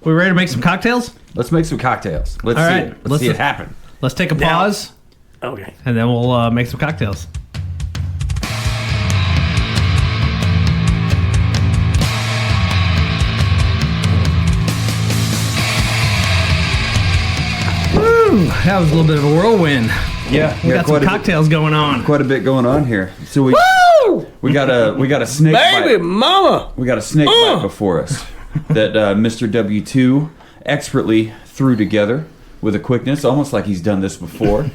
We ready to make some cocktails? Let's make some cocktails. Let's All see right. it. Let's see it happen. Let's take a pause. Okay. And then we'll make some cocktails. Woo! That was a little bit of a whirlwind. Yeah, We got some cocktails going on. Quite a bit going on here. So we got a snake Baby, bite. mama. We got a snake bite before us that Mr. W2 expertly threw together with a quickness, almost like he's done this before.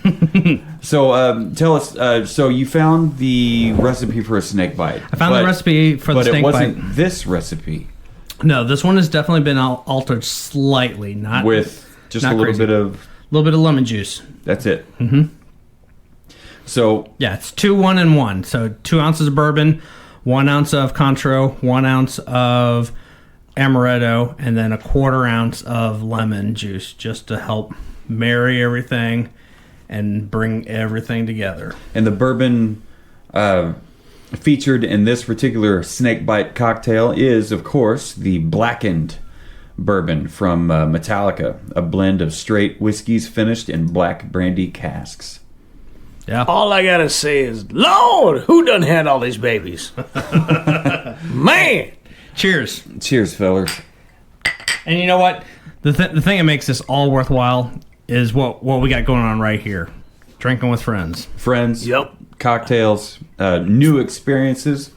So tell us. So you found the recipe for a snake bite. I found the recipe for the snake bite. But it wasn't this recipe. No, this one has definitely been altered slightly. Not with just not a little crazy. bit of. A little bit of lemon juice. That's it. Mm-hmm. So yeah, it's 2, 1, and 1. So 2 ounces of bourbon, 1 ounce of Cointreau, 1 ounce of amaretto, and then a 1/4 ounce of lemon juice, just to help marry everything and bring everything together. And the bourbon featured in this particular snake bite cocktail is, of course, the Blackened bourbon from Metallica, a blend of straight whiskeys finished in black brandy casks. Yeah. All I gotta say is, Lord, who done had all these babies? Man. Cheers. Cheers, fellas. And you know what? The thing that makes this all worthwhile is what we got going on right here. Drinking with friends. Friends. Yep. Cocktails. New experiences.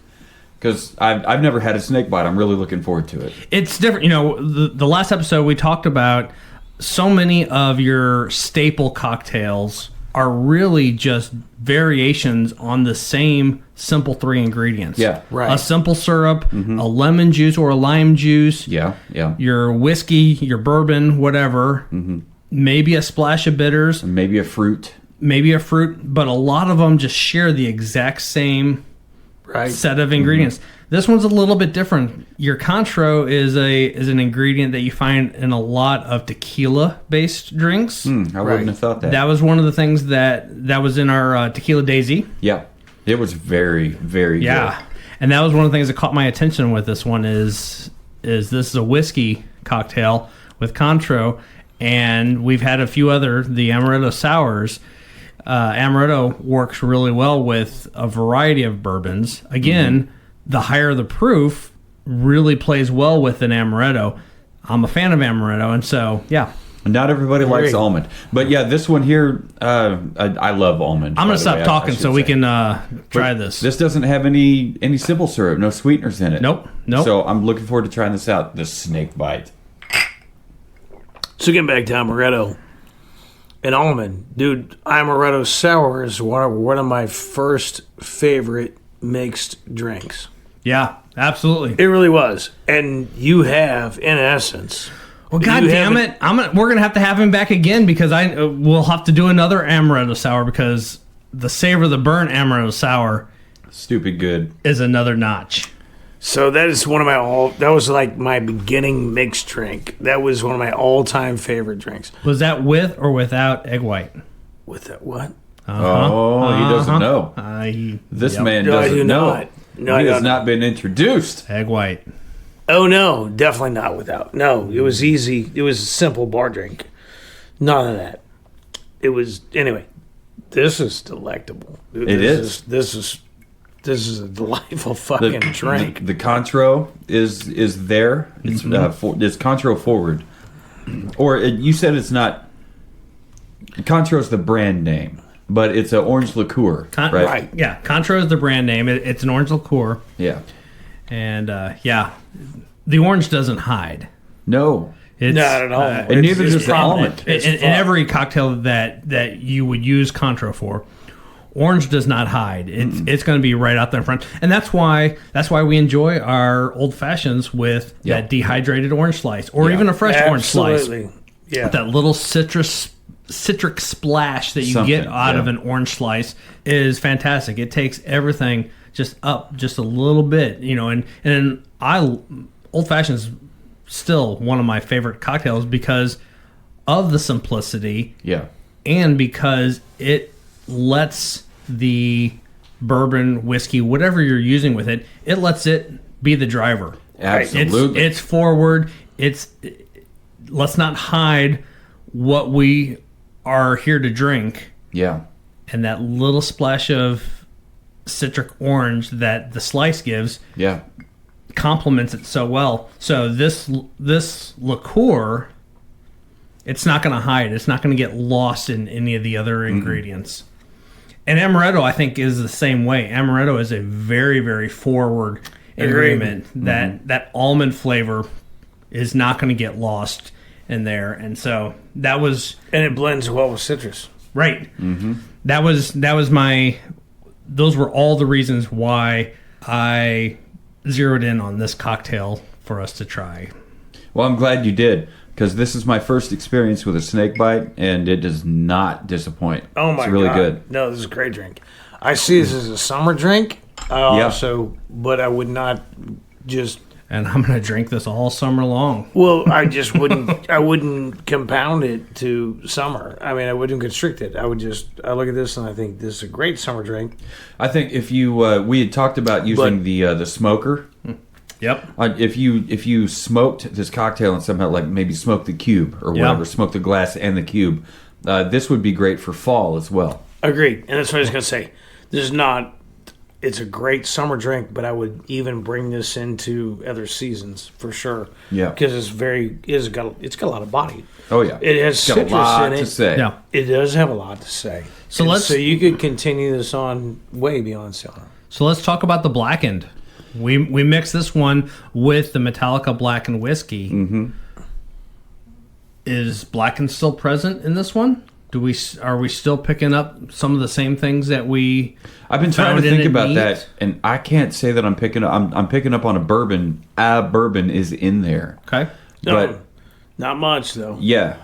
Because I've never had a snake bite. I'm really looking forward to it. It's different. You know, the last episode we talked about so many of your staple cocktails are really just variations on the same simple 3 ingredients. Yeah. Right. A simple syrup, a lemon juice or a lime juice. Yeah, yeah. Your whiskey, your bourbon, whatever. Mm-hmm. Maybe a splash of bitters. Maybe a fruit. But a lot of them just share the exact same set of ingredients. Mm-hmm. This one's a little bit different. Your Cointreau is an ingredient that you find in a lot of tequila-based drinks. I wouldn't have thought that. That was one of the things that was in our Tequila Daisy. Yeah, it was very, very good. And that was one of the things that caught my attention with this one is this is a whiskey cocktail with Cointreau, and we've had a few other, the Amaretto Sours. Amaretto works really well with a variety of bourbons. Again, the higher the proof really plays well with an Amaretto. I'm a fan of Amaretto, and so, yeah. Not everybody likes almond. But yeah, this one here, I love almond. I'm going to stop talking so we can try this. This doesn't have any simple syrup, no sweeteners in it. Nope. So I'm looking forward to trying this out, this snake bite. So getting back to Amaretto and almond. Dude, Amaretto Sour is one of my first favorite mixed drinks. Yeah, absolutely. It really was. And you have, in essence... Well, God damn it! We're gonna have to have him back again because we'll have to do another Amaretto Sour because the Savor the Burn Amaretto Sour, stupid good, is another notch. So that is one of that was like my beginning mixed drink. That was one of my all-time favorite drinks. Was that with or without egg white? With that what? He doesn't know. This man doesn't know. No, he has not been introduced. Egg white. Oh, no, definitely not without. No, it was easy. It was a simple bar drink. None of that. It was, anyway, this is delectable. This is a delightful fucking drink. The Cointreau is there. It's it's Cointreau forward. Or you said it's not, Cointreau's the brand name, but it's an orange liqueur, right? Yeah, Cointreau is the brand name. It's an orange liqueur. Yeah. And, the orange doesn't hide. No. It's, not at all. And neither does the almond. In every cocktail that you would use Cointreau for, orange does not hide. It's going to be right out there in front. And that's why we enjoy our old fashions with that dehydrated orange slice or even a fresh orange slice. Yeah. With that little citric splash that you get out of an orange slice is fantastic. It takes everything just up just a little bit, and old fashioned is still one of my favorite cocktails because of the simplicity, and because it lets the bourbon, whiskey, whatever you're using with it lets it be the driver. Absolutely, it's forward. let's not hide what we are here to drink. Yeah. And that little splash of citric orange that the slice gives complements it so well. So this liqueur, it's not going to hide. It's not going to get lost in any of the other ingredients. And amaretto, I think, is the same way. Amaretto is a very, very forward ingredient. That almond flavor is not going to get lost in there. And so that was... And it blends well with citrus. Right. Mm-hmm. That was my... Those were all the reasons why I zeroed in on this cocktail for us to try. Well, I'm glad you did, because this is my first experience with a snakebite, and it does not disappoint. Oh, my God. It's really good. No, this is a great drink. I see this as a summer drink. But I would not just... And I'm going to drink this all summer long. Well, I just wouldn't. I wouldn't compound it to summer. I mean, I wouldn't constrict it. I would just. I look at this and I think this is a great summer drink. I think if you we had talked about using the smoker. Yep. If you smoked this cocktail and somehow like maybe smoked the cube or whatever, smoked the glass and the cube, this would be great for fall as well. Agreed, and that's what I was going to say. This is not. It's a great summer drink, but I would even bring this into other seasons for sure. Yeah, because it's got a lot of body. Oh yeah, it has citrus in it. To say. Yeah, it does have a lot to say. So you could continue this on way beyond summer. So let's talk about the Blackened. We mixed this one with the Metallica Blackened Whiskey. Mm-hmm. Is Blackened still present in this one? Are we still picking up some of the same things that we? I've been trying to think about that, and I can't say that I'm picking up. I'm picking up on a bourbon. Bourbon is in there. Okay, but not much though. Yeah,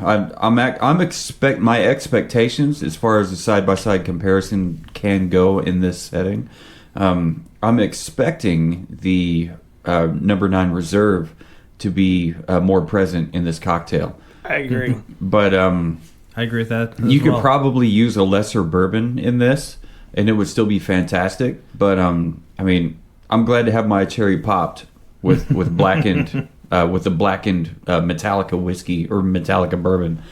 my expectations as far as the side by side comparison can go in this setting. I'm expecting the number 9 Reserve to be more present in this cocktail. I agree, but I agree with that. You could probably use a lesser bourbon in this, and it would still be fantastic. But I mean, I'm glad to have my cherry popped with blackened with the blackened Metallica whiskey or Metallica bourbon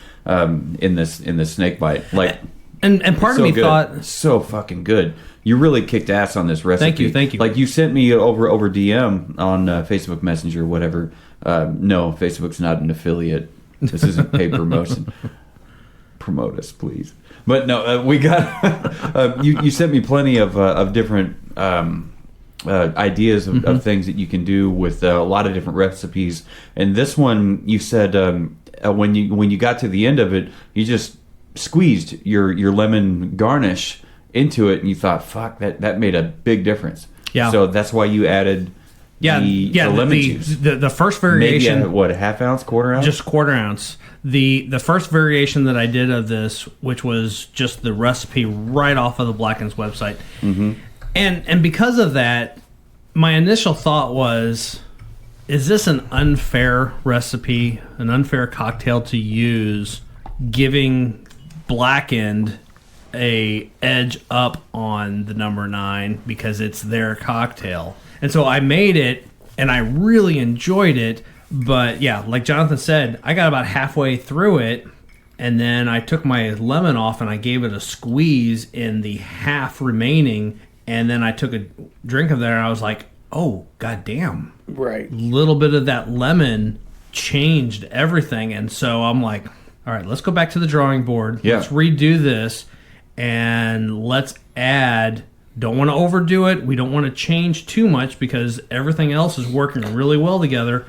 in this snakebite. Like, and part of me thought so fucking good. You really kicked ass on this recipe. Thank you. Like you sent me over DM on Facebook Messenger, whatever. No, Facebook's not an affiliate. This isn't paid promotion. Promote us, please. But no, we got you sent me plenty of different ideas of things that you can do with a lot of different recipes. And this one, you said when you got to the end of it, you just squeezed your lemon garnish into it, and you thought, "Fuck, that made a big difference." Yeah. So that's why you added. The lemon juice. The first variation, maybe a half ounce, quarter ounce, just quarter ounce. The first variation that I did of this, which was just the recipe right off of the Blackened's website, and because of that, my initial thought was, is this an unfair recipe, an unfair cocktail to use, giving Blackened a edge up on the number 9 because it's their cocktail? And so I made it, and I really enjoyed it. But yeah, like Jonathan said, I got about halfway through it, and then I took my lemon off and I gave it a squeeze in the half remaining, and then I took a drink of that, and I was like, oh, goddamn. Right. Little bit of that lemon changed everything. And so I'm like, all right, let's go back to the drawing board. Yeah. Let's redo this, and let's add... Don't want to overdo it. We don't want to change too much because everything else is working really well together.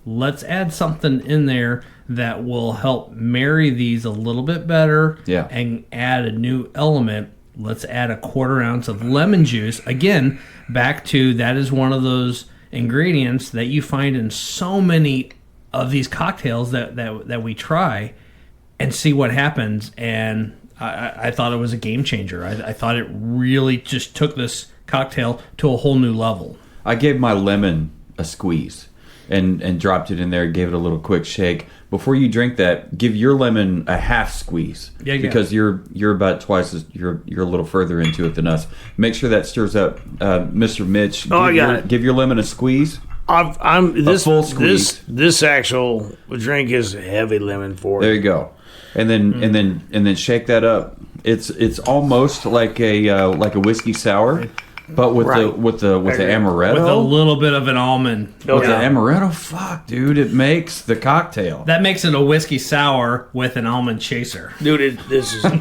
Let's add something in there that will help marry these a little bit better and add a new element. Let's add a quarter ounce of lemon juice. Again, back to that is one of those ingredients that you find in so many of these cocktails that we try and see what happens. And I thought it was a game changer. I thought it really just took this cocktail to a whole new level. I gave my lemon a squeeze and dropped it in there, gave it a little quick shake. Before you drink that, give your lemon a half squeeze. Because you're about twice as you're a little further into it than us. Make sure that stirs up. Mr. Mitch, give your lemon a squeeze. This actual drink is heavy lemon forward. There you go, and then shake that up. It's almost like a whiskey sour, but with the amaretto. With a little bit of an almond. With the amaretto, fuck, dude, it makes the cocktail. That makes it a whiskey sour with an almond chaser. Dude, this is a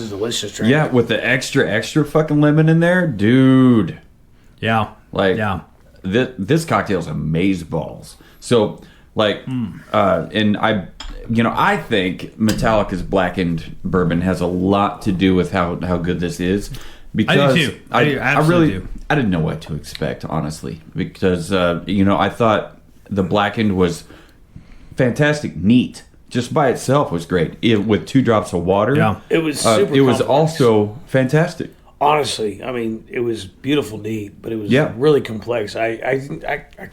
delicious drink. Yeah, with the extra fucking lemon in there, dude. Yeah. This cocktail's Amaze Balls. So, and I think Metallica's Blackened Bourbon has a lot to do with how good this is. Because I do too. I really do. I didn't know what to expect, honestly, because I thought the Blackened was fantastic, neat. Just by itself was great. With 2 drops of water, it was super. It was also fantastic. Honestly, I mean, it was beautiful, neat, but it was really complex. I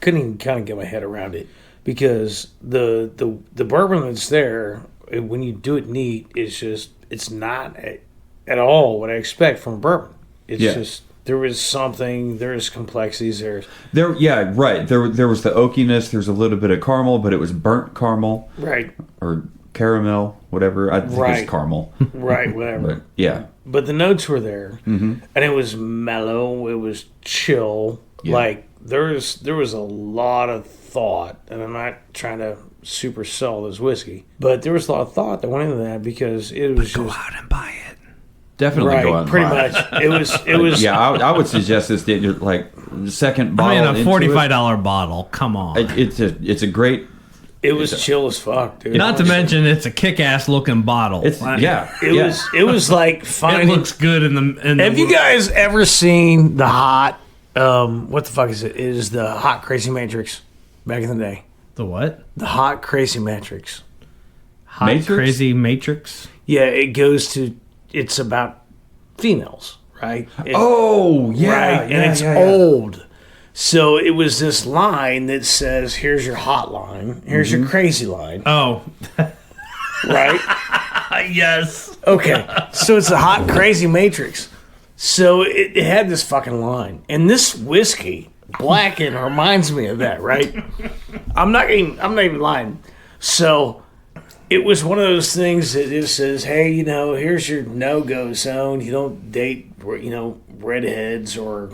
couldn't even kind of get my head around it because the bourbon that's there, when you do it neat, it's not at all what I expect from a bourbon. It's just there is complexities there. There was the oakiness. There's a little bit of caramel, but it was burnt caramel, right? Or caramel, whatever. I think it's caramel, right? Whatever. But the notes were there, and it was mellow. It was chill. Yeah. Like there was a lot of thought, and I'm not trying to super sell this whiskey, but there was a lot of thought that went into that because it was go out and buy it. Definitely go out and pretty buy much. It was. Yeah, I would suggest this. Like the second bottle. I mean, a $45 bottle. Come on. It's a great. It was chill as fuck, dude. Not to mention, it's a kick-ass looking bottle. It was like finding. It looks good in the. Have you guys ever seen the hot? What the fuck is it? It is the Hot Crazy Matrix back in the day. The what? The Hot Crazy Matrix. Hot Matrix? Crazy Matrix. Yeah, it goes to. It's about females, right? Right? And it's old. So it was this line that says, "Here's your hot line. Here's your crazy line." Oh, right? Yes. Okay. So it's the Hot Crazy Matrix. So it had this fucking line, and this whiskey, Blackened, reminds me of that, right? I'm not even lying. So. It was one of those things that just says, hey, here's your no-go zone. You don't date, redheads or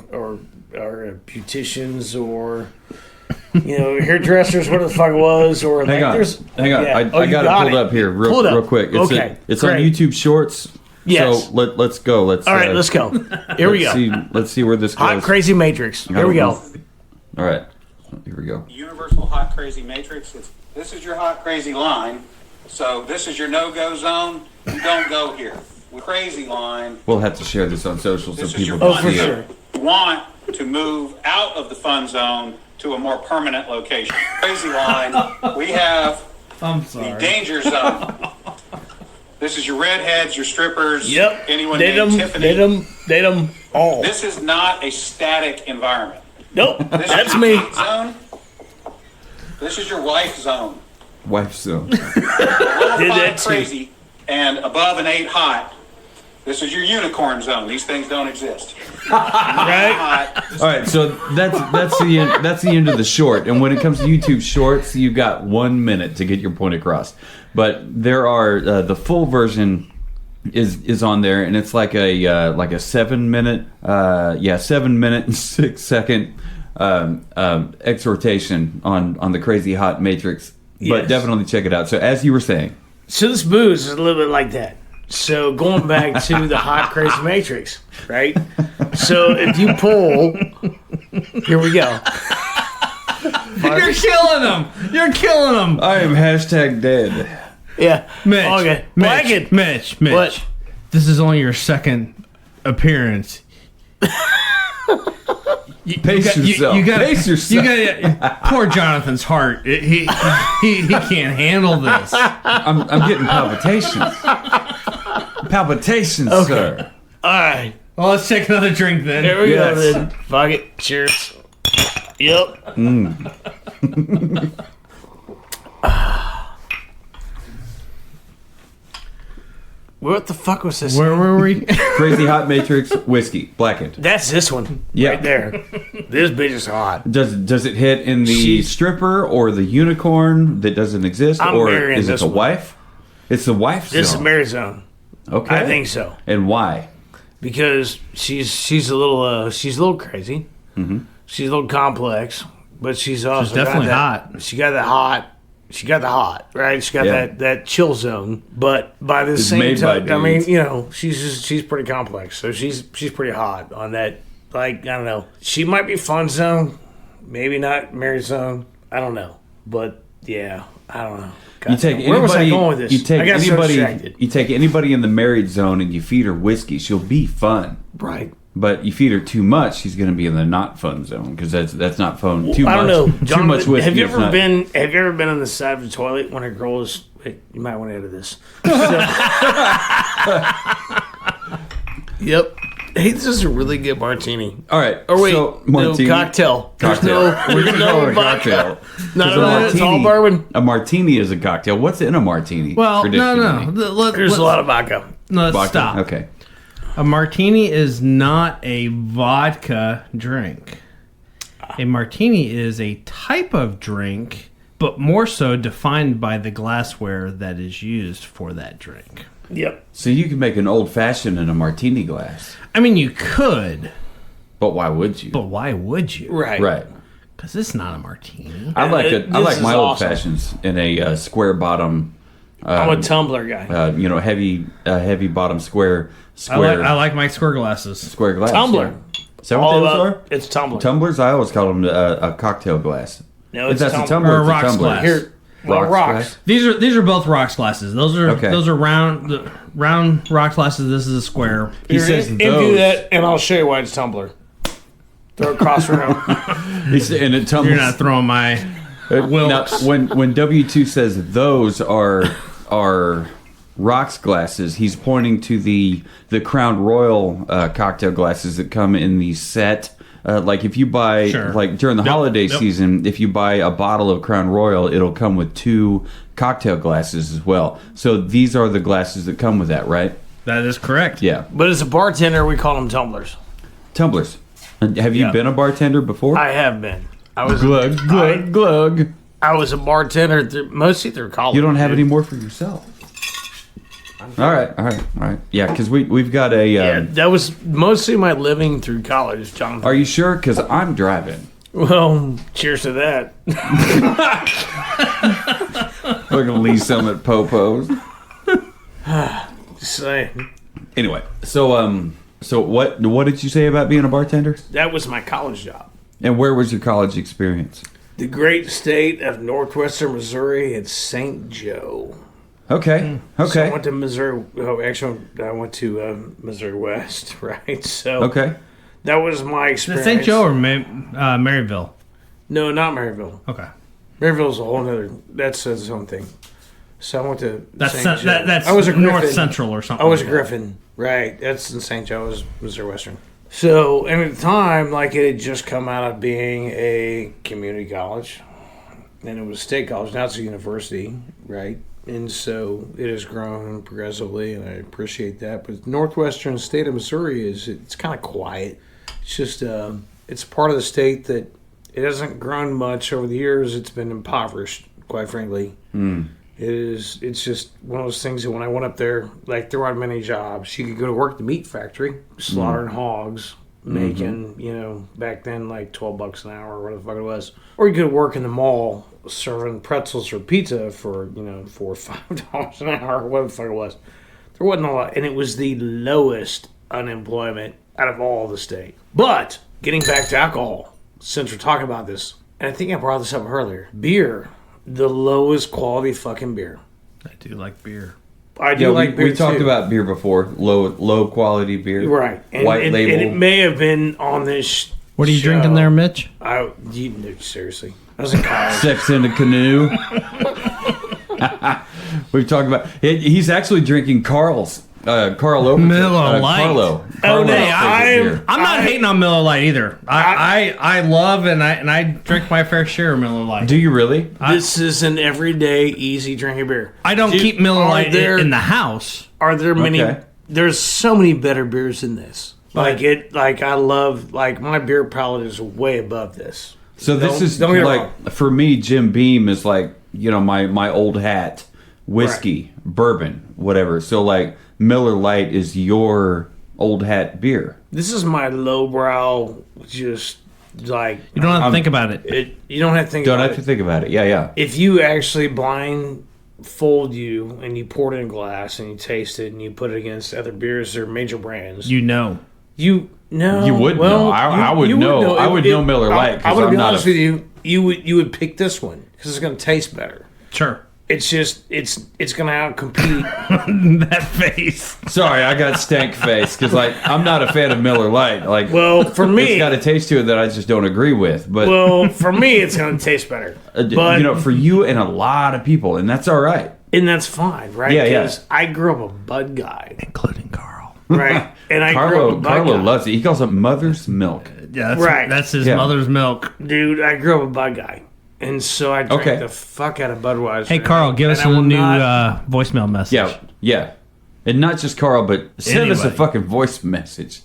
beauticians or, hairdressers, what the fuck it was. Or hang on. Yeah. I got it pulled up here real quick. It's on YouTube Shorts. Yes. So let's go. All right, let's go. Here we go. Let's see where this goes. Hot Crazy Matrix. Here we go. All right. Here we go. Universal Hot Crazy Matrix. This is your hot crazy line. So this is your no-go zone. You don't go here. With crazy line. We'll have to share this on social so people can see it. You want to move out of the fun zone to a more permanent location. Crazy line. We have the danger zone. This is your redheads, your strippers. Yep. Anyone named Tiffany. Date them all. This is not a static environment. Nope. That's me. Zone. This is your wife zone. Wife zone. Did that crazy and above an 8 hot. This is your unicorn zone. These things don't exist. Right. All right. So that's the end of the short. And when it comes to YouTube Shorts, you've got 1 minute to get your point across. But there are the full version is on there, and it's like a 7 minute 7 minute and 6 second exhortation on the Crazy Hot Matrix. But definitely check it out. So as you were saying. So this booze is a little bit like that. So going back to the Hot Crazy Matrix, right? So if you pull, here we go. You're killing them. You're killing them. I am #dead. Yeah. Mitch. Okay. Mitch. What? This is only your second appearance. Pace yourself. Pace yourself. Poor Jonathan's heart. He can't handle this. I'm getting palpitations. Palpitations, okay. Sir. All right. Well, let's take another drink then. There we go then. Fuck it. Cheers. Yep. What the fuck was this? Where were we? Crazy Hot Matrix Whiskey, Blackened. That's this one. Yeah. Right there. This bitch is hot. Does it hit in the stripper or the unicorn that doesn't exist? Or is it the wife? It's the wife zone. This is married zone. Okay. I think so. And why? Because she's a little crazy. Mm-hmm. She's a little complex, but she's also definitely hot. She got the hot. She got the hot, right? She got that chill zone. But by the same time, I mean, she's pretty complex. So she's pretty hot on that. Like, I don't know. She might be fun zone, maybe not married zone. I don't know. But yeah, I don't know. You take anybody, where was I going with this? You take anybody in the married zone and you feed her whiskey, she'll be fun. Right. But you feed her too much, she's going to be in the not fun zone because that's not fun. Too much. I don't know. John, too much whiskey. Have you ever been on the side of the toilet when a girl is? You might want to edit this. Yep. Hey, this is a really good martini. All right. Oh wait, martini. No, cocktail. There's no cocktail. It's all bourbon. A martini is a cocktail. What's in a martini? Well, no. There's a lot of vodka. No, let's stop. Okay. A martini is not a vodka drink. A martini is a type of drink, but more so defined by the glassware that is used for that drink. Yep. So you can make an old fashioned in a martini glass. I mean, you could. But why would you? Right. Right. Because it's not a martini. I like my old fashions in a square bottom. I'm a tumbler guy. Heavy bottom square. I like my square glasses. Square glass. Tumbler. Yeah. Is that what those are? It's tumbler. Tumblers? I always call them a cocktail glass. No, it's that's tumbler. a tumbler. Or a it's rocks a tumbler. glass. Here, rocks. Glass? These are both rocks glasses. Those are round rocks glasses. This is a square. He says empty that, and I'll show you why it's tumbler. Throw it across the room. And it tumbles. You're not throwing my Wilkes. Now, when W2 says those are rocks glasses, he's pointing to the Crown Royal cocktail glasses that come in the set. Like if you buy, like during the holiday season, if you buy a bottle of Crown Royal, it'll come with 2 cocktail glasses as well. So these are the glasses that come with that, right? That is correct. Yeah. But as a bartender, we call them tumblers. Tumblers. Have you been a bartender before? I have been. I was glug. I was a bartender mostly through college. You don't have any more for yourself. All right. Yeah, because we've got a. That was mostly my living through college, Jonathan. Are you sure? Because I'm driving. Well, cheers to that. We're gonna leave some at Popo's. Just saying. Anyway, so what did you say about being a bartender? That was my college job. And where was your college experience? The great state of northwestern Missouri at St. Joe. Okay. So I went to Missouri. Oh, actually, I went to Missouri West, right? So okay, that was my experience. St. Joe or Maryville? No, not Maryville. Okay. Maryville's a whole other. That's its own thing. So I went to that's St. Joe. That's I was a North Griffin. Central or something. I was a Griffin, right? That's in St. Joe. I was Missouri Western. So, and at the time, like it had just come out of being a community college, and it was a state college. Now it's a university, right? And so it has grown progressively, and I appreciate that. But northwestern state of Missouri it's kind of quiet. It's just it's part of the state that it hasn't grown much over the years. It's been impoverished, quite frankly. It's just one of those things that when I went up there, like there weren't many jobs. You could go to work at the meat factory, slaughtering hogs, making, back then like $12 an hour or whatever the fuck it was. Or you could work in the mall serving pretzels or pizza for, $4 or $5 an hour or whatever the fuck it was. There wasn't a lot. And it was the lowest unemployment out of all the state. But getting back to alcohol, since we're talking about this, and I think I brought this up earlier, beer. The lowest quality fucking beer. I do like beer. I do like beer. We talked about beer before. Low quality beer. Right. And, white label. And it may have been on this What are you drinking there, Mitch? Seriously. I was in college. Sex in a canoe. We've talked about... He's actually drinking Carl's Carl Oakerson. Miller Lite. Carlo. Oh, no, I'm not hating on Miller Lite either. I love and I drink my fair share of Miller Lite. Do you really? This is an everyday, easy drinking beer. I don't keep Miller Lite in the house. Are there many? Okay. There's so many better beers than this. I love, my beer palate is way above this. So this is like, for me, Jim Beam is like, my old hat, whiskey, bourbon, whatever. So like Miller Lite is your old hat beer. This is my lowbrow, just like... You don't have to think about it. You don't have to think about it. Don't have to think about it. Yeah. If you actually blindfold you and you pour it in a glass and you taste it and you put it against other beers or major brands... You know. You know. You would know. I would know. I would know Miller Lite because I'm not honest with you. You would pick this one because it's going to taste better. Sure. It's just it's going to outcompete that face. Sorry, I got stank face because I'm not a fan of Miller Lite. For me, it's got a taste to it that I just don't agree with. But for me, it's going to taste better. But for you and a lot of people, and that's all right. And that's fine, right? Yeah. Because I grew up a Bud guy, including Carl. Right, and I grew up a Bud Carlo guy. loves it. He calls it mother's milk. Yeah, that's his mother's milk. Dude, I grew up a Bud guy. And so I drank the fuck out of Budweiser. Hey, Carl, give us a new voicemail message. Yeah. And not just Carl, but send us a fucking voice message.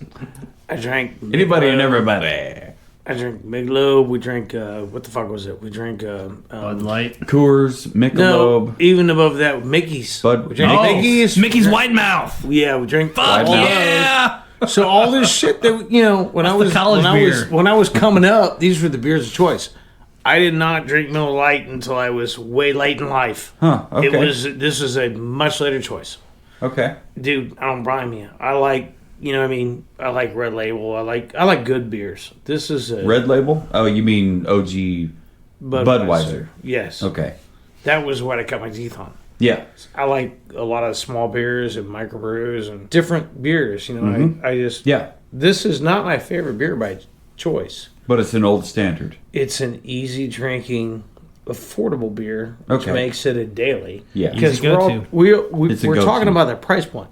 I drank... Anybody and everybody. I drank Michelob. We drank... what the fuck was it? We drank... Bud Light. Coors, Michelob. No, even above that, Mickey's. We drank Mickey's White Mouth. Yeah, we drank... Fuck yeah! So all this shit that, when I was coming up, these were the beers of choice. I did not drink Miller Lite until I was way late in life. Huh, okay. This is a much later choice. Okay. Dude, I don't bribe me. I like, I like Red Label. I like good beers. This is a... Red Label? Oh, you mean OG Budweiser. Yes. Okay. That was what I cut my teeth on. Yeah. I like a lot of small beers and microbrews and different beers. I just... Yeah. This is not my favorite beer by choice. But it's an old standard. It's an easy drinking, affordable beer, which makes it a daily. Yeah, because we're talking about that price point.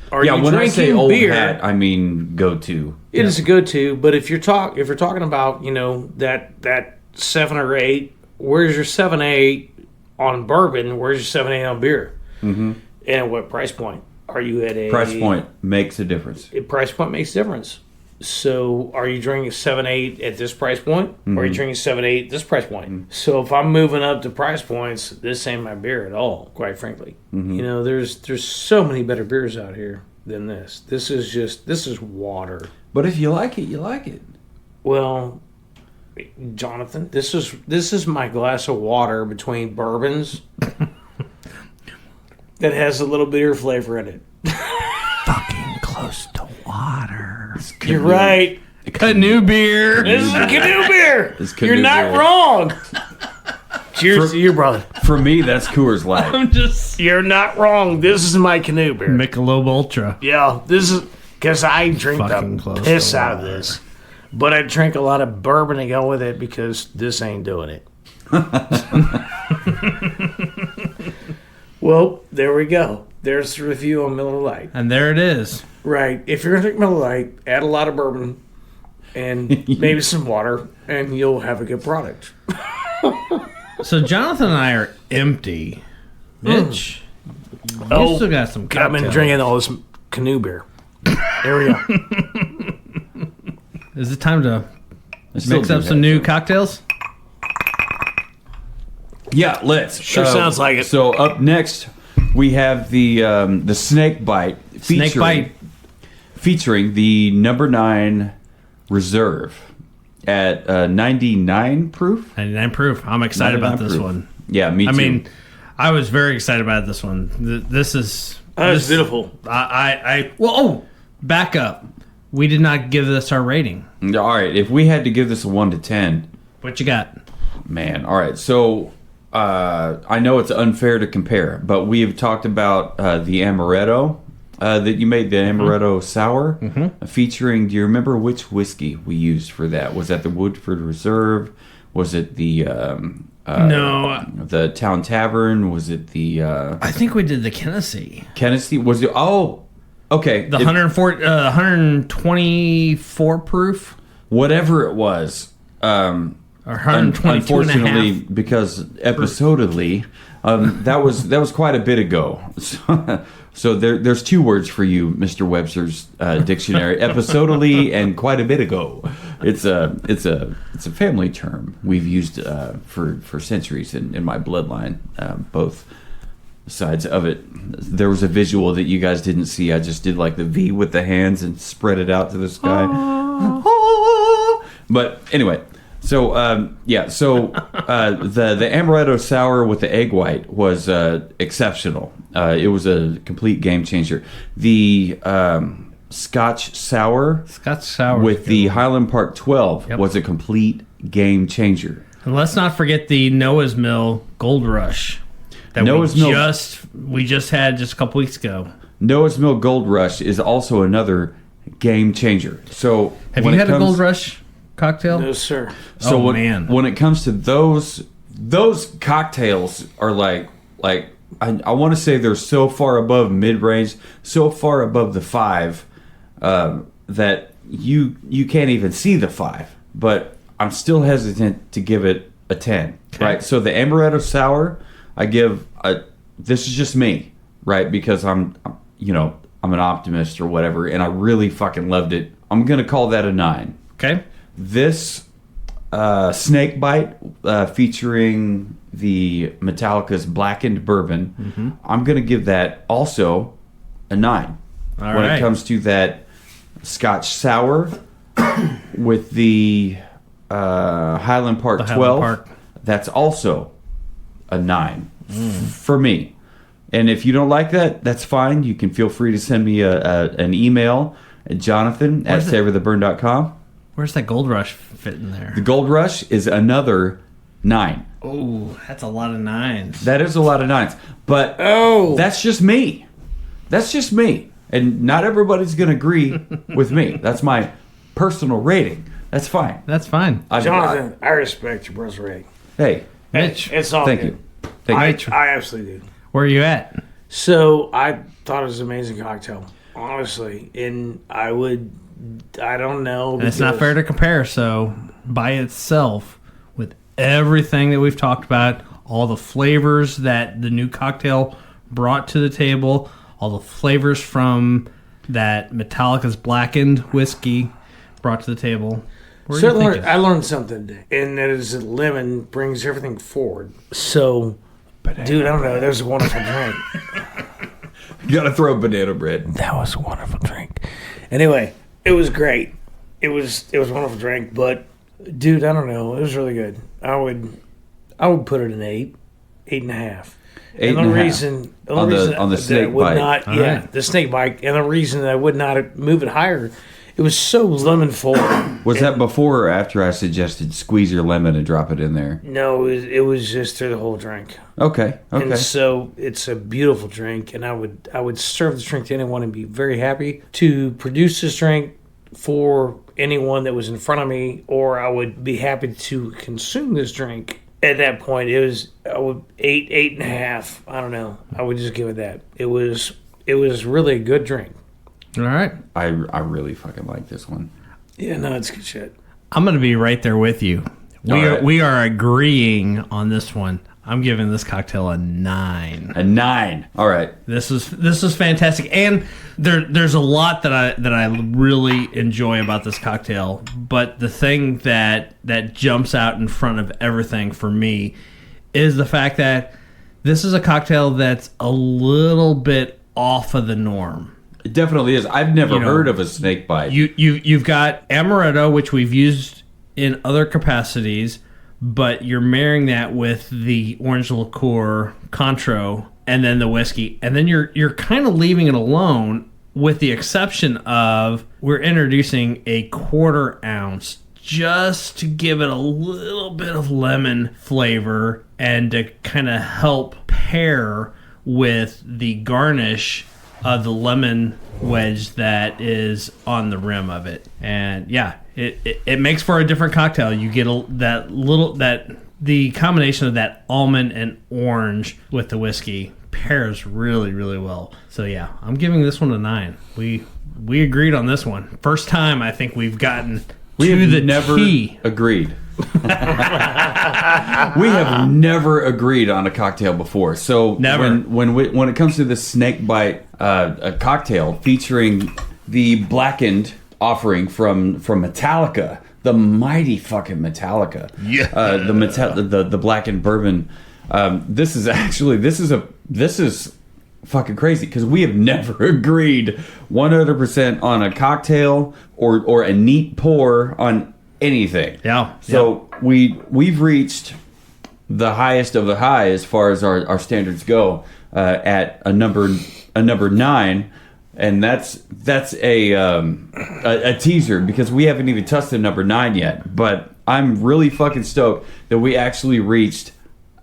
When I say old hat, I mean go-to. It is a go-to, but if you're talking about that 7 or 8, where's your 7-8 on bourbon? Where's your 7-8 on beer? Mm-hmm. And at what price point are you at? Price point makes a difference. Price point makes a difference. So, are you drinking 7-8 at this price point? Or are you drinking 7-8 at this price point? Mm-hmm. So, if I'm moving up to price points, this ain't my beer at all, quite frankly. Mm-hmm. There's so many better beers out here than this. This is water. But if you like it, you like it. Well, Jonathan, this is my glass of water between bourbons that has a little bitter flavor in it. Fucking close to water. You're right. Canoe beer. This is a canoe beer. You're not wrong. Cheers to you, brother. For me, that's Coors Light. You're not wrong. This is my canoe beer. Michelob Ultra. Yeah, this is because I drink the piss out of this. But I drink a lot of bourbon to go with it because this ain't doing it. Well, there we go. There's the review on Miller Lite. And there it is. Right. If you're going to drink Miller Lite, add a lot of bourbon and maybe some water, and you'll have a good product. So Jonathan and I are empty. Mitch, you still got some cocktails. I've been drinking all this canoe beer. There we go. Is it time to mix up some new cocktails? Yeah, let's. Sure sounds like it. So up next, we have the Snake Byte. Featuring the number 9 Reserve at 99 proof. 99 proof. I'm excited about this one. Yeah, me too. I mean, I was very excited about this one. This is beautiful. Back up. We did not give this our rating. All right, if we had to give this a 1 to 10, what you got? Man, all right. So I know it's unfair to compare, but we have talked about the Amaretto that you made, the Amaretto Sour, featuring. Do you remember which whiskey we used for that? Was that the Woodford Reserve? Was it the No. The Town Tavern? Was it the... I think we did the Tennessee. Tennessee? Was it... Oh, okay. The 124 proof? Whatever it was. Or 122 unfortunately, and a half. because episodically, that was quite a bit ago. So there's two words for you, Mr. Webster's dictionary: episodically and quite a bit ago. It's a family term we've used for centuries in my bloodline, both sides of it. There was a visual that you guys didn't see. I just did like the V with the hands and spread it out to the sky. But anyway. So the amaretto sour with the egg white was exceptional. It was a complete game changer. The Scotch sour with the Highland Park 12 was a complete game changer. And let's not forget the Noah's Mill Gold Rush that we just had just a couple weeks ago. Noah's Mill Gold Rush is also another game changer. So have you had a Gold Rush cocktail? No, sir. So when it comes to those cocktails are like I want to say they're so far above mid-range, so far above the 5 that you can't even see the 5. But I'm still hesitant to give it a 10. Okay. Right. So the amaretto sour, I give this is just me, right? Because I'm an optimist or whatever, and I really fucking loved it. I'm gonna call that a 9. Okay. This snake bite featuring the Metallica's Blackened Bourbon, I'm going to give that also a 9. When it comes to that Scotch sour with the Highland Park 12, that's also a 9 for me. And if you don't like that, that's fine. You can feel free to send me an email at jonathan@savortheburn.com. Where's that Gold Rush fit in there? The Gold Rush is another 9. Oh, that's a lot of 9s. That is a lot of 9s. But that's just me. That's just me. And not everybody's going to agree with me. That's my personal rating. That's fine. That's fine. Jonathan, I respect your brother's rating. Hey. Mitch. It's all Thank good. you. Thank you. I absolutely do. Where are you at? So I thought it was an amazing cocktail, honestly. And I don't know. And it's not fair to compare, so by itself, with everything that we've talked about, all the flavors that the new cocktail brought to the table, all the flavors from that Metallica's Blackened Whiskey brought to the table. I learned something today, and that is that lemon brings everything forward. So, dude, I don't know. There's a wonderful drink. You got to throw banana bread. That was a wonderful drink. Anyway, it was great. It was a wonderful drink, but dude, I don't know. It was really good. I would put it an 8.5. And the reason on the snake bite. The snake bite, and the reason that I would not move it higher, it was so lemon forward. Was that before or after I suggested squeeze your lemon and drop it in there? No, it was just through the whole drink. Okay. And so it's a beautiful drink, and I would serve this drink to anyone and be very happy to produce this drink for anyone that was in front of me, or I would be happy to consume this drink. At that point, it was 8.5. I don't know. I would just give it that. It was really a good drink. All right. I really fucking like this one. Yeah, no, it's good shit. I'm going to be right there with you. We are agreeing on this one. I'm giving this cocktail a 9. A 9. All right. This is fantastic, and there's a lot that I really enjoy about this cocktail. But the thing that jumps out in front of everything for me is the fact that this is a cocktail that's a little bit off of the norm. It definitely is. I've never heard of a snake bite. You've got amaretto, which we've used in other capacities, but you're marrying that with the orange liqueur Cointreau and then the whiskey, and then you're kind of leaving it alone, with the exception of we're introducing a 1/4 ounce just to give it a little bit of lemon flavor and to kind of help pair with the garnish of the lemon wedge that is on the rim of it. And yeah, it makes for a different cocktail. You get that the combination of that almond and orange with the whiskey pairs really, really well. So yeah, I'm giving this one a 9. We agreed on this one. First time I think we've gotten never agreed. We have never agreed on a cocktail before. So never. When it comes to the Snake Bite a cocktail featuring the Blackened offering from Metallica, the mighty fucking Metallica, the Blackened bourbon. This is fucking crazy because we have never agreed 100% on a cocktail or a neat pour on anything. Yeah. So we've reached the highest of the high as far as our standards go at a number 9, and that's a teaser because we haven't even touched the number 9 yet. But I'm really fucking stoked that we actually reached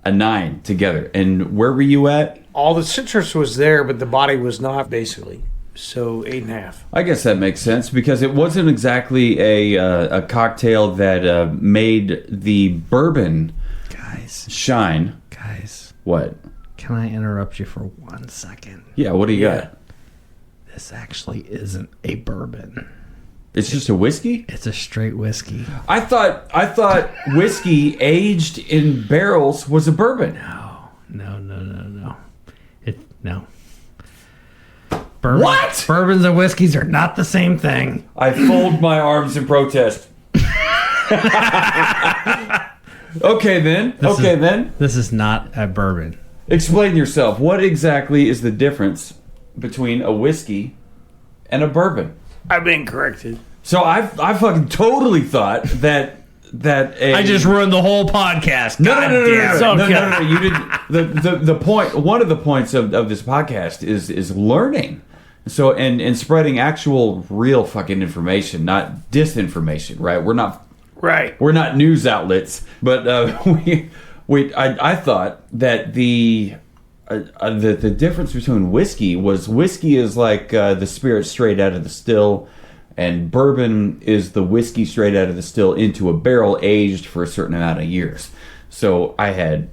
a 9 together. And where were you at? All the citrus was there, but the body was not, basically. So 8.5. I guess that makes sense because it wasn't exactly a cocktail that made the bourbon shine. Guys. What? Can I interrupt you for 1 second? Yeah, what do you got? This actually isn't a bourbon. It's just a whiskey? It's a straight whiskey. I thought whiskey aged in barrels was a bourbon. No. No. Bourbon, what? Bourbons and whiskeys are not the same thing. I fold my arms in protest. Okay then. This is not a bourbon. Explain yourself. What exactly is the difference between a whiskey and a bourbon? I've been corrected. So I fucking totally thought that I just ruined the whole podcast. No. You didn't. The point. One of the points of this podcast is learning. So and spreading actual real fucking information, not disinformation. Right? We're not. Right. We're not news outlets, but I thought that the difference between whiskey is like the spirit straight out of the still. And bourbon is the whiskey straight out of the still into a barrel aged for a certain amount of years. So I had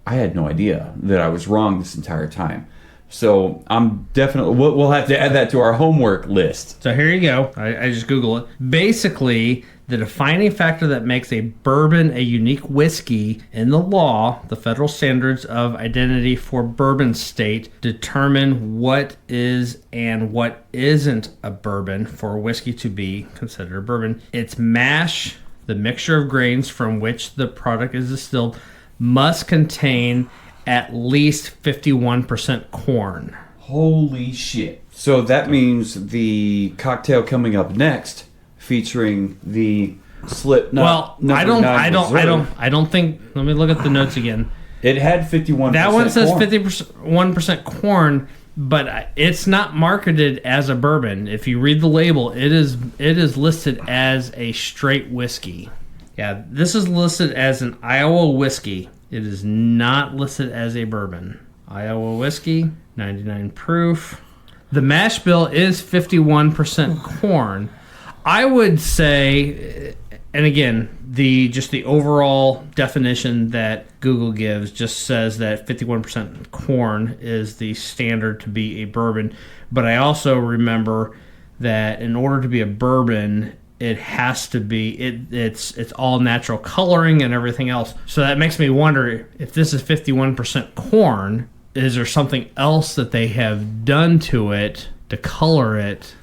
no idea that I was wrong this entire time. So I'm definitely we'll have to add that to our homework list. So here you go. I just Google it. Basically, the defining factor that makes a bourbon a unique whiskey in the law, the federal standards of identity for bourbon state determine what is and what isn't a bourbon for a whiskey to be considered a bourbon. Its mash, the mixture of grains from which the product is distilled, must contain at least 51% corn. Holy shit. So that means the cocktail coming up next featuring the SliKnot. Well, I don't think. Let me look at the notes again. It had 51%. That one says corn. 51% corn, but it's not marketed as a bourbon. If you read the label, it is listed as a straight whiskey. Yeah, this is listed as an Iowa whiskey. It is not listed as a bourbon. Iowa whiskey, 99 proof. The mash bill is 51% corn. I would say, and again, the overall definition that Google gives just says that 51% corn is the standard to be a bourbon. But I also remember that in order to be a bourbon, it has to be it's all natural coloring and everything else. So that makes me wonder if this is 51% corn, is there something else that they have done to it to color it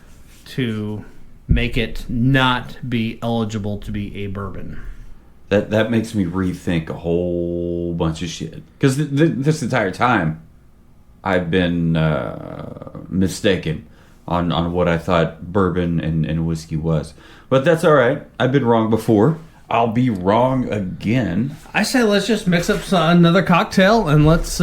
to make it not be eligible to be a bourbon? That makes me rethink a whole bunch of shit. Because this entire time, I've been mistaken on what I thought bourbon and whiskey was. But that's all right. I've been wrong before. I'll be wrong again. I say let's just mix up another cocktail and let's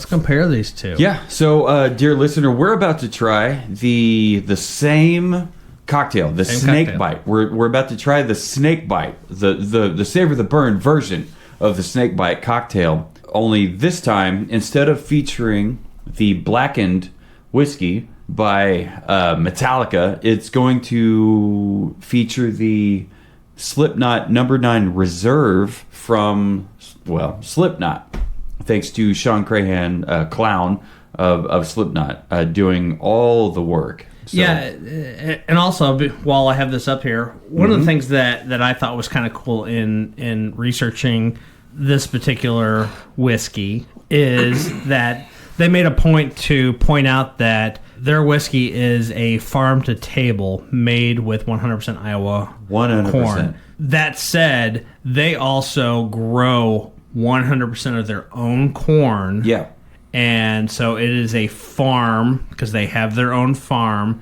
compare these two. Yeah. So, dear listener, we're about to try the same cocktail, the Snake Bite. We're about to try the Snake Bite, the Savor the Burn version of the Snake Bite cocktail. Only this time, instead of featuring the Blackened Whiskey by Metallica, it's going to feature the SliKnot number 9 Reserve from, well, SliKnot. Thanks to Sean Crahan, clown of SliKnot, doing all the work. So. Yeah, and also, while I have this up here, one of the things that I thought was kind of cool in researching this particular whiskey is that they made a point to point out that their whiskey is a farm-to-table made with 100% Iowa 100%. corn. That said, they also grow 100% of their own corn. Yeah. And so it is a farm, because they have their own farm,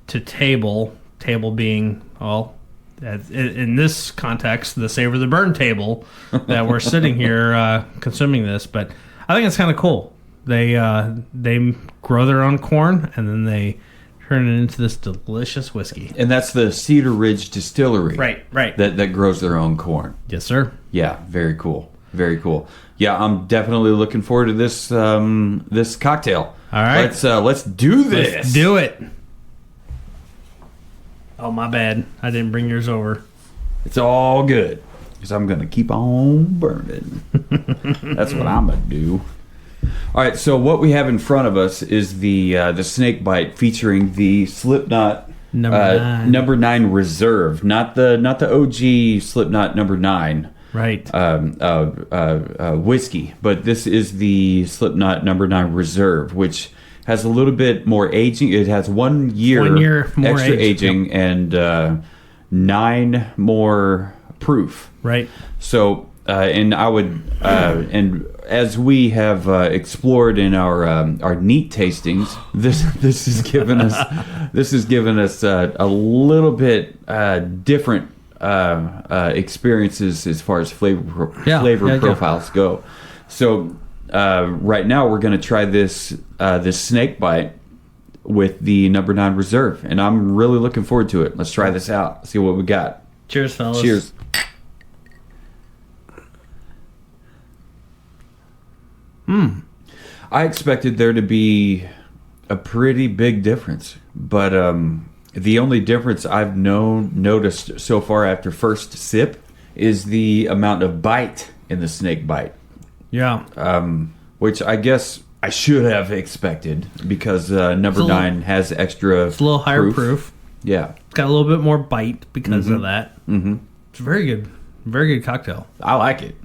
to table. Table being, well, in this context, the Savor the Burn table that we're sitting here consuming this. But I think it's kind of cool. They grow their own corn, and then they turn it into this delicious whiskey. And that's the Cedar Ridge Distillery. Right. That grows their own corn. Yes, sir. Yeah, very cool. Very cool. Yeah, I'm definitely looking forward to this this cocktail. All right. Let's do this. Let's do it. Oh, my bad. I didn't bring yours over. It's all good. Because I'm going to keep on burning. That's what I'm going to do. All right, so what we have in front of us is the snake bite featuring the SliKnot number 9 Reserve, not the OG SliKnot number 9. Right. Whiskey, but this is the SliKnot number 9 Reserve, which has a little bit more aging. It has 1 year more extra age. aging, and 9 more proof. Right. So, and I would, and as we have explored in our neat tastings, this has given us a little bit different experiences as far as flavor profiles go. So right now we're going to try this snake bite with the number 9 Reserve, and I'm really looking forward to it. Let's try this out. See what we got. Cheers, fellas. Cheers. I expected there to be a pretty big difference, but the only difference I've noticed so far after first sip is the amount of bite in the snake bite. Yeah. Which I guess I should have expected, because number 9 has extra. It's a little higher proof. Yeah. It's got a little bit more bite because of that. Mm-hmm. It's very good. Very good cocktail. I like it.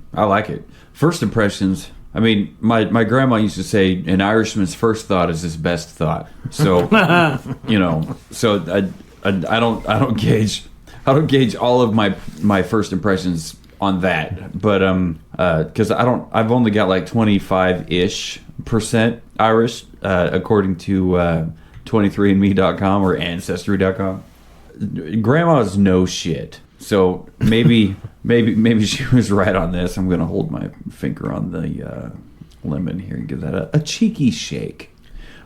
First impressions. I mean, my grandma used to say, an Irishman's first thought is his best thought. So, so I don't gauge all of my first impressions on that. But because I've only got like 25-ish% Irish, according to 23andme.com or ancestry.com. Grandma's no shit. So maybe she was right on this. I'm going to hold my finger on the lemon here and give that a cheeky shake.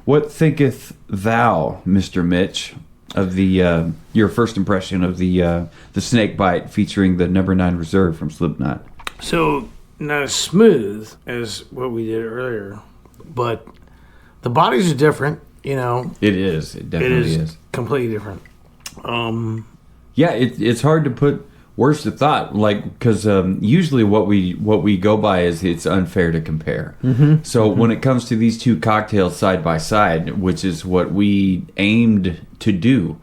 What thinketh thou, Mr. Mitch, of the your first impression of the snake bite featuring the number 9 Reserve from SliKnot? So not as smooth as what we did earlier, but the bodies are different. It is. It definitely is completely different. Yeah, it's hard to put words to thought, like, because usually what we go by is it's unfair to compare. Mm-hmm. So when it comes to these two cocktails side by side, which is what we aimed to do,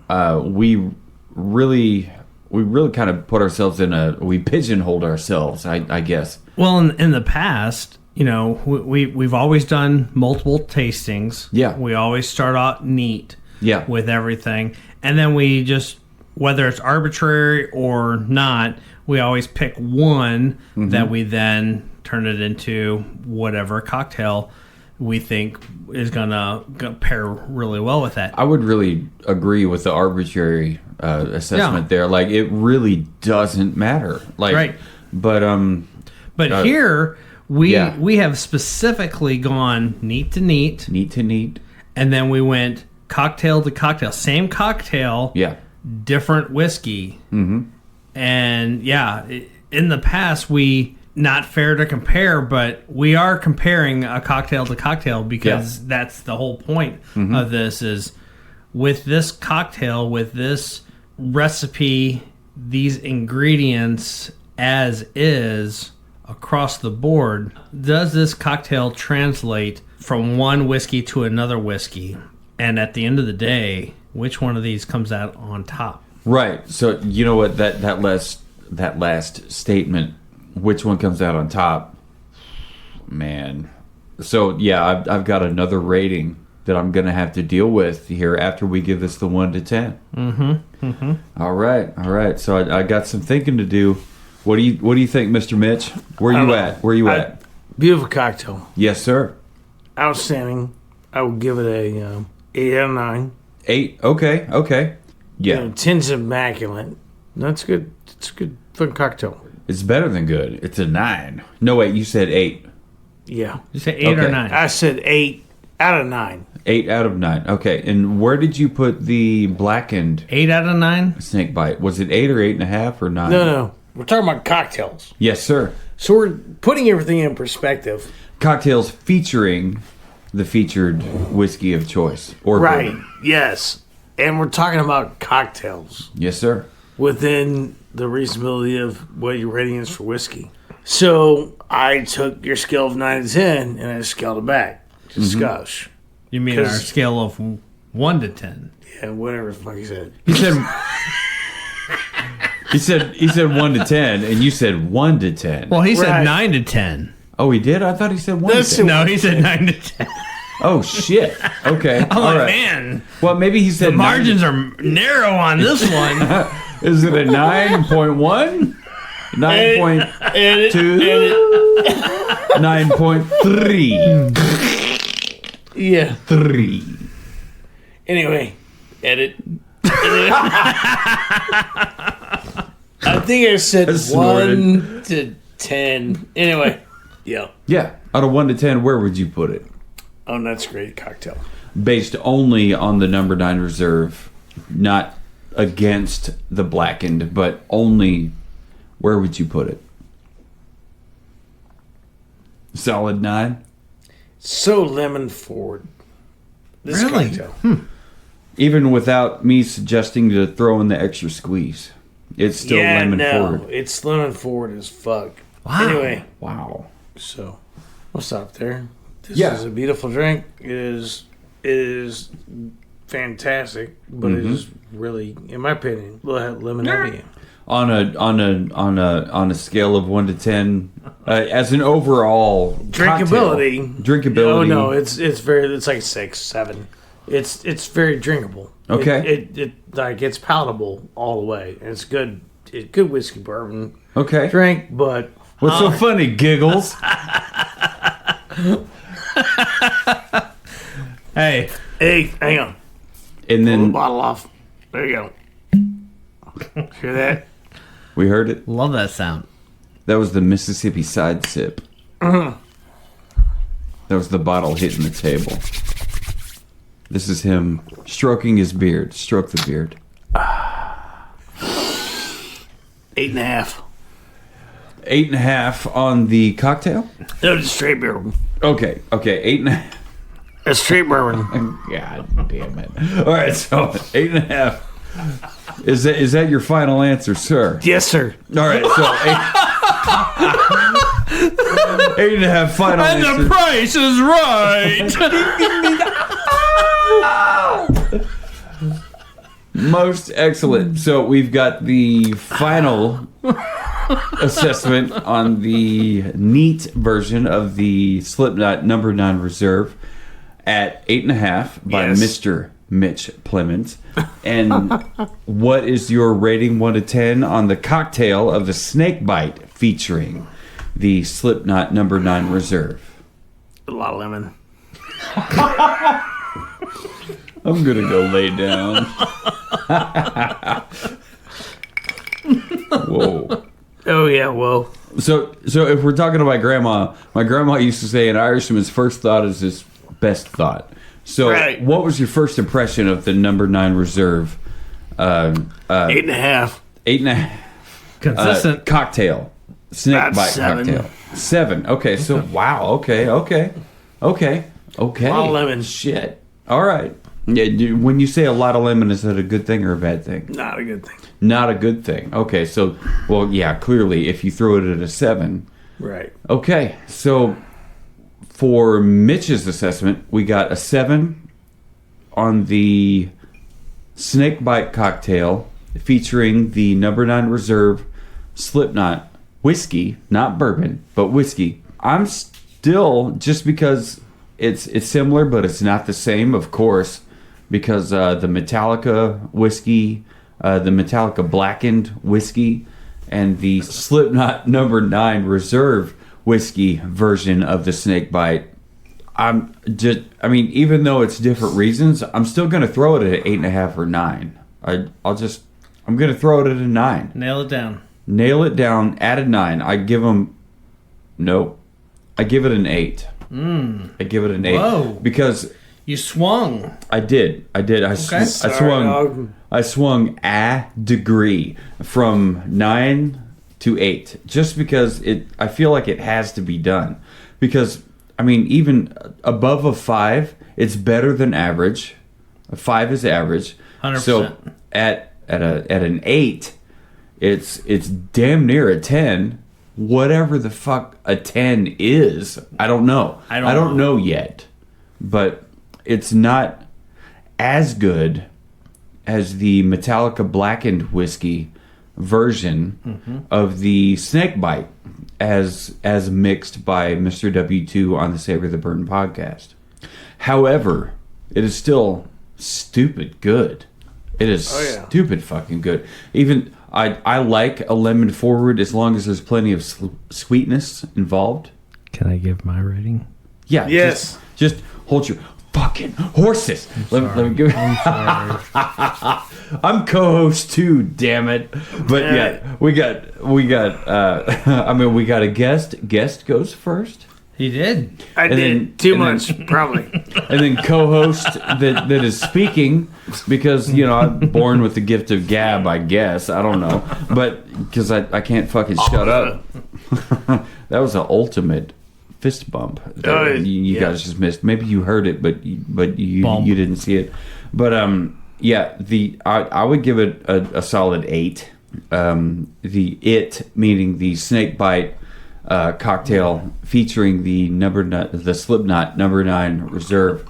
we really kind of put ourselves we pigeonholed ourselves, I guess. Well, in the past, we've always done multiple tastings. Yeah, we always start out neat. Yeah, with everything, and then we just, whether it's arbitrary or not, we always pick one that we then turn it into whatever cocktail we think is gonna pair really well with that. I would really agree with the arbitrary assessment there. Like, it really doesn't matter. Like, right. But here we have specifically gone neat to neat, and then we went cocktail to cocktail, same cocktail, different whiskey. And in the past, we, not fair to compare, but we are comparing a cocktail to cocktail, because that's the whole point of this, is with this cocktail, with this recipe these ingredients as is across the board, does this cocktail translate from one whiskey to another whiskey? And at the end of the day, which one of these comes out on top? Right. So you know what, that last statement, which one comes out on top? Man. So yeah, I've got another rating that I'm going to have to deal with here after we give this the 1 to 10. Mm-hmm. Mm-hmm. All right. So I got some thinking to do. What do you think, Mr. Mitch? Where you at? Beautiful cocktail. Yes, sir. Outstanding. I would give it a 8 out of 9. 8. Okay. Yeah. 10's immaculate. That's good. It's a good fun cocktail. It's better than good. It's a 9. No, wait. You said 8. Yeah. You say 8 or 9? I said 8 out of 9. 8 out of 9. Okay. And where did you put the blackened 8 out of 9? snake bite? Was it 8 or 8.5 or 9? No. We're talking about cocktails. Yes, sir. So we're putting everything in perspective. Cocktails featuring the featured whiskey of choice. Or right. bourbon. Yes. And we're talking about cocktails. Yes, sir. Within the reasonability of what your rating is for whiskey. So I took your scale of 9 to 10 and I scaled it back to Scotch. You mean our scale of 1 to 10? Yeah, whatever the fuck he said. He said 1 to 10, and you said 1 to 10. Well, he said 9 to 10. Oh, he did? I thought he said 1 to 10. No, he said 9 to 10. Oh, shit. Okay. I'm like, man. Well, maybe he said the margins are narrow on this one. Is it a 9.1? 9.2? 9.3. Yeah. 3. Anyway, edit. I think I said 1 to 10. Anyway, yeah. Yeah. Out of 1 to 10, where would you put it? Oh, that's a great cocktail. Based only on the number 9 reserve, not against the blackened, but only, where would you put it? Solid 9? So lemon forward. This really? cocktail. Even without me suggesting to throw in the extra squeeze, it's still lemon forward. It's lemon forward as fuck. Wow. Anyway. Wow. So, we'll stop there. This Yeah. is a beautiful drink. It is fantastic, but it is really, in my opinion, a little lemon heavy. On a scale of 1 to 10, as an overall drinkability. Drinkability. Oh no, it's like 6, 7. It's very drinkable. Okay. It's palatable all the way. And it's good. It's good whiskey bourbon. Okay. Drink, but what's so funny, Giggles? Hey, hang on. And Pull the then bottle off. There you go. Hear that? we heard it. love that sound. That was the Mississippi side sip. That was the bottle hitting the table. This is him stroking his beard. Stroke the beard. 8.5. 8.5 on the cocktail? No, it's straight bourbon. Okay, 8.5. It's straight bourbon. God damn it. All right, so 8.5. Is that your final answer, sir? Yes, sir. All right, so 8.5 final And answer. the price is right. Most excellent. So we've got the final assessment on the neat version of the SliKnot number 9 reserve at 8.5 by Yes. Mr. Mitch Plemons. And what is your rating 1 to 10 on the cocktail of the snake bite featuring the SliKnot number 9 reserve? A lot of lemon. I'm gonna go lay down. Whoa. Oh yeah, whoa. So if we're talking about grandma, my grandma used to say an Irishman's first thought is his best thought. So Right. what was your first impression of the number 9 reserve? 8.5. 8.5 Consistent. cocktail. Snake That's bite 7. cocktail. 7. Okay, so wow, okay. A lot of lemon. Shit. All right. Yeah, when you say a lot of lemon, is that a good thing or a bad thing? Not a good thing. not a good thing. Okay, so, well, yeah, clearly, if you throw it at a 7. Right. Okay, so for Mitch's assessment, we got a 7 on the Snakebite cocktail featuring the number 9 Reserve SliKnot whiskey, not bourbon, but whiskey. I'm still, just because it's similar, but it's not the same, of course, because the Metallica whiskey, the Metallica Blackened Whiskey, and the SliKnot number 9 Reserve whiskey version of the Snakebite. Even though it's different reasons, I'm still going to throw it at an 8.5 or 9. I'm going to throw it at a 9. Nail it down. Nail it down at a 9. I give it an 8. I give it an 8. Whoa. Because you swung. I did. I swung a degree from 9 to 8, just because I feel like it has to be done. Because even above a 5, it's better than average. A 5 is average. 100%. So at an 8, it's damn near a 10. Whatever the fuck a 10 is, I don't know. I don't know yet. But it's not as good as the Metallica Blackened Whiskey version of the Snakebite as mixed by Mr. W2 on the Savor the Burn podcast. However, it is still stupid good. It is stupid fucking good. Even I like a lemon forward as long as there's plenty of sweetness involved. Can I give my rating? Yeah. Yes. Just hold your fucking horses. Let me give. I'm sorry. I'm co-host too, damn it. But yeah, we got. we got a guest. Guest goes first. He did. I did too much, probably. And then co-host that is speaking, because I'm born with the gift of gab, I guess. I don't know, but because I can't fucking shut up. That was an ultimate fist bump that you guys just missed. Maybe you heard it, but you didn't see it. But I would give it a solid 8. Meaning the Snakebite cocktail featuring the SliKnot number 9 Reserve,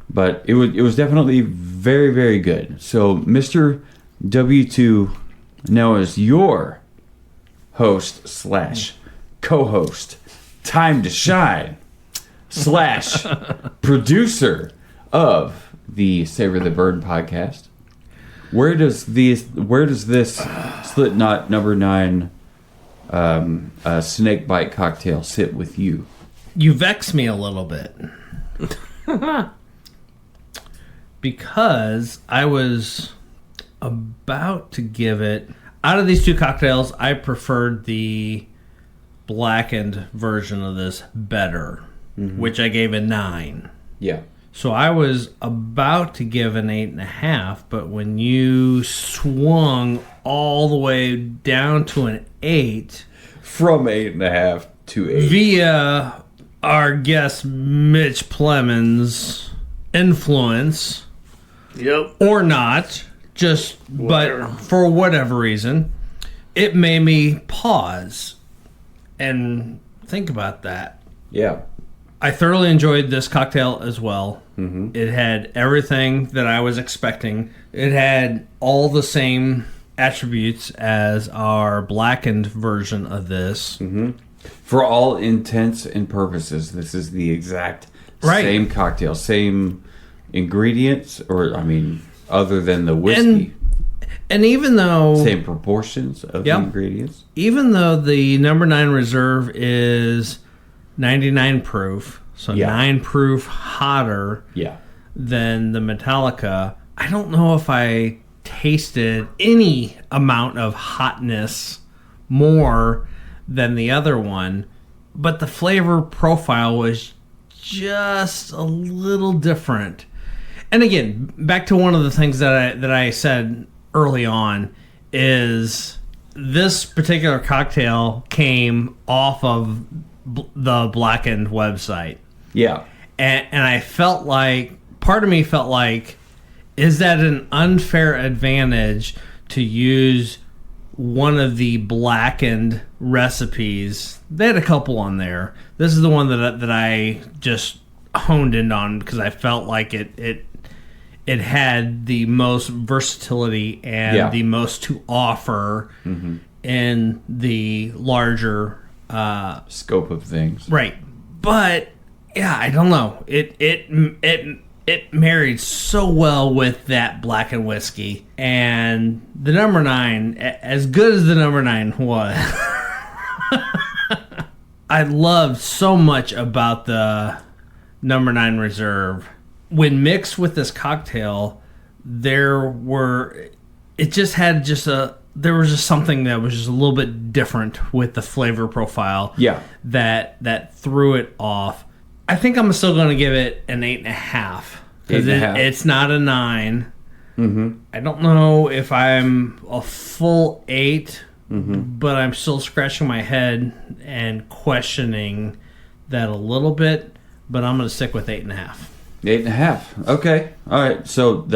but it was definitely very, very good. So Mr. W2 now is your host / co-host, time to shine / producer of the Savor the Burn podcast. Where does this SliKnot number 9 Snakebite cocktail sit with you? You vex me a little bit. Because I was about to give it... Out of these two cocktails, I preferred the blackened version of this better, which I gave a 9. Yeah. So I was about to give an 8.5, but when you swung all the way down to an 8... From 8.5 to 8. Via our guest Mitch Plemons' influence. Yep. Or not, just whatever. But for whatever reason, it made me pause and think about that. Yeah. I thoroughly enjoyed this cocktail as well. Mm-hmm. It had everything that I was expecting. It had all the same attributes as our blackened version of this. Mm-hmm. For all intents and purposes, this is the exact same cocktail, same ingredients, other than the whiskey. And even though... Same proportions of the ingredients. Even though the number 9 Reserve is 99 proof, so 9 proof hotter than the Metallica, I don't know if I tasted any amount of hotness more than the other one, but the flavor profile was just a little different. And again, back to one of the things that I said early on is this particular cocktail came off of the Blackened website. Yeah. And I felt like, part of me felt like, is that an unfair advantage to use one of the Blackened recipes. They had a couple on there. This is the one that I just honed in on because I felt like it had the most versatility and the most to offer in the larger scope of things. Right. But yeah, I don't know. It married so well with that Blackened Whiskey. And the number 9, as good as the number 9 was, I loved so much about the number 9 Reserve. When mixed with this cocktail, there was just something that was just a little bit different with the flavor profile. Yeah. That threw it off. I think I'm still going to give it an 8.5 because it's not a 9. Mm-hmm. I don't know if I'm a full 8, but I'm still scratching my head and questioning that a little bit. But I'm going to stick with 8.5. 8.5. Okay. All right. So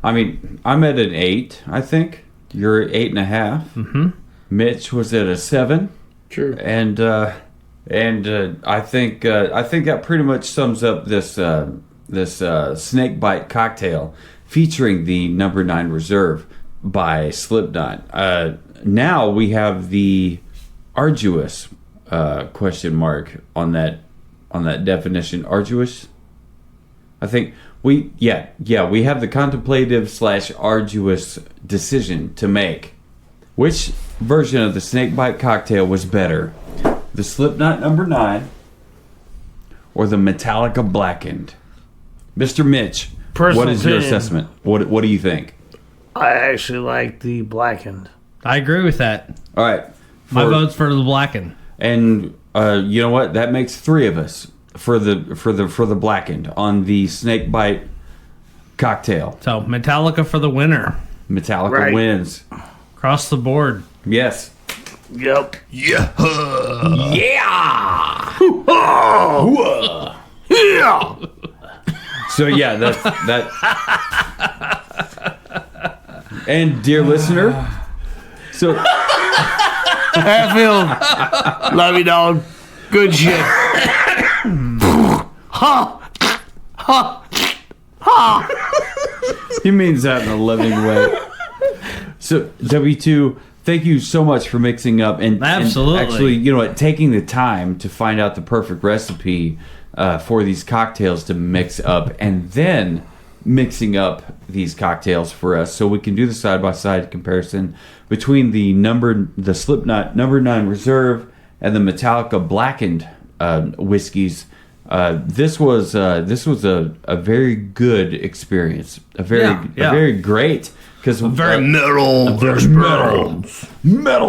I'm at an 8. I think you're at 8.5. Mm-hmm. Mitch was at a 7. True. And I think that pretty much sums up this snake bite cocktail featuring the number 9 Reserve by SliKnot. Now we have the arduous question mark on that definition. Arduous. I think we have the contemplative / arduous decision to make. Which version of the snake bite cocktail was better? The SliKnot number 9 or the Metallica Blackened? Mr. Mitch, what is your assessment? What do you think? I actually like the Blackened. I agree with that. All right. My vote's for the Blackened. And you know what? That makes 3 of us for the Blackened on the snake bite cocktail. So Metallica for the winner. Metallica wins. Across the board. Yes. Yep. Yeah. Yeah. Yeah. So yeah, that. And dear listener, so Hatfield, love you, dog. Good shit. Ha, ha, ha. He means that in a loving way. So W2, thank you so much for mixing up and absolutely. And actually, you know what, taking the time to find out the perfect recipe for these cocktails to mix up, and then mixing up these cocktails for us, so we can do the side by side comparison between the SliKnot number 9 Reserve and the Metallica Blackened whiskeys. This was a very good experience, a very great. Because very metal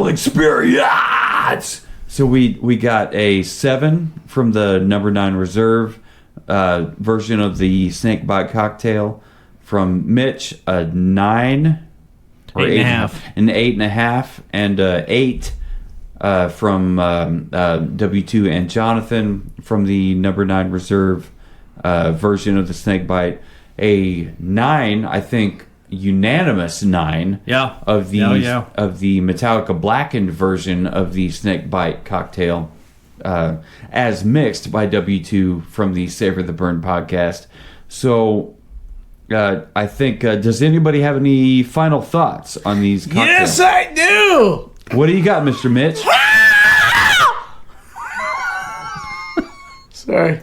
experience. So we got a 7 from the number 9 Reserve version of the snake bite cocktail. From Mitch, a 9 or 8.5, an 8.5, and 8 from W2 and Jonathan from the number 9 Reserve version of the snake bite. A 9, I think. Unanimous 9 of the Metallica Blackened version of the snake bite cocktail as mixed by W2 from the Savor the Burn podcast. So I think does anybody have any final thoughts on these cocktails? Yes, I do. What do you got, Mr. Mitch? Sorry.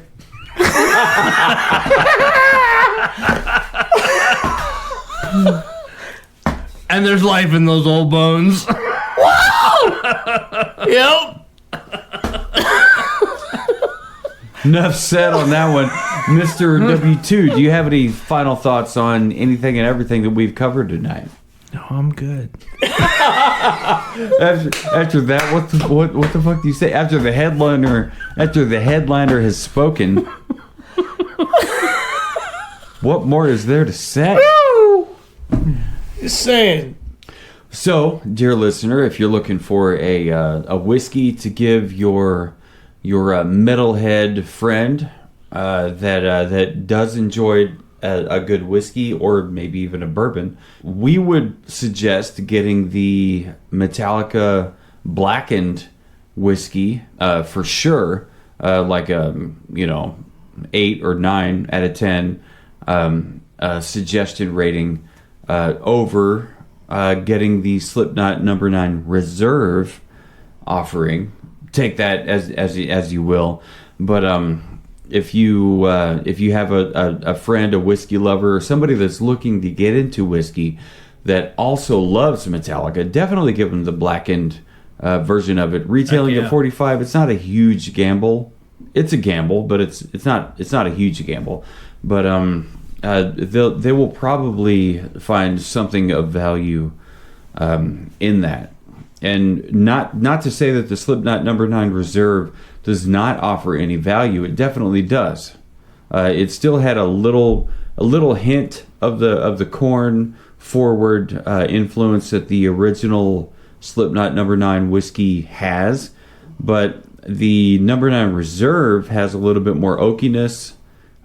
And there's life in those old bones. Yep. Enough said on that one. Mr. W2, do you have any final thoughts on anything and everything that we've covered tonight? No, I'm good. After that, what the fuck do you say? After the headliner has spoken, what more is there to say? Just saying. So, dear listener, if you're looking for a whiskey to give your metalhead friend that does enjoy a good whiskey or maybe even a bourbon, we would suggest getting the Metallica Blackened Whiskey for sure, like a 8 or 9 out of 10 suggested rating over getting the SliKnot number 9 Reserve offering. Take that as you will, but if you have a friend, a whiskey lover, or somebody that's looking to get into whiskey that also loves Metallica, definitely give them the Blackened version of it. Retailing at $45, it's not a huge gamble. It's a gamble, but it's not a huge gamble. But they will probably find something of value in that. And not to say that the SliKnot number 9 Reserve does not offer any value. It definitely does. It still had a little hint of the corn forward influence that the original SliKnot number 9 whiskey has, but the number 9 Reserve has a little bit more oakiness,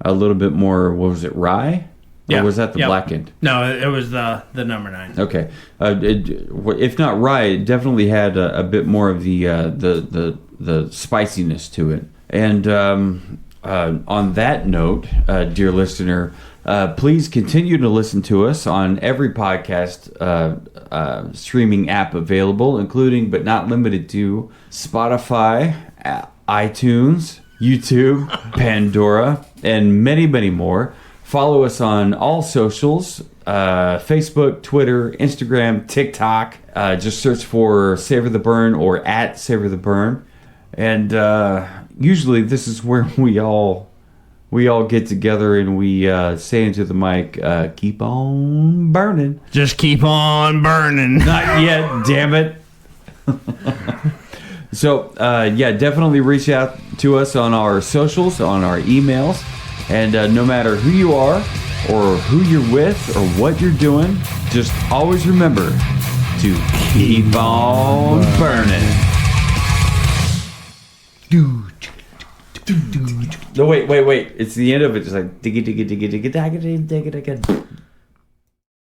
a little bit more. What was it, rye? Yeah. Or was that the Blackened? No, it was the number 9. Okay, if not rye, it definitely had a bit more of the spiciness to it. And on that note, dear listener, please continue to listen to us on every podcast streaming app available, including but not limited to Spotify, iTunes, YouTube, Pandora, and many, many more. Follow us on all socials, Facebook, Twitter, Instagram, TikTok. Just search for Savor the Burn or at Savor the Burn. And usually this is where we all get together and we say into the mic, keep on burning. Just keep on burning. Not yet, damn it. So, definitely reach out to us on our socials, on our emails. And no matter who you are or who you're with or what you're doing, just always remember to keep on burning. No, wait. It's the end of it. Just like diggy, diggy, diggy, diggy, diggy, diggy, diggy, diggy.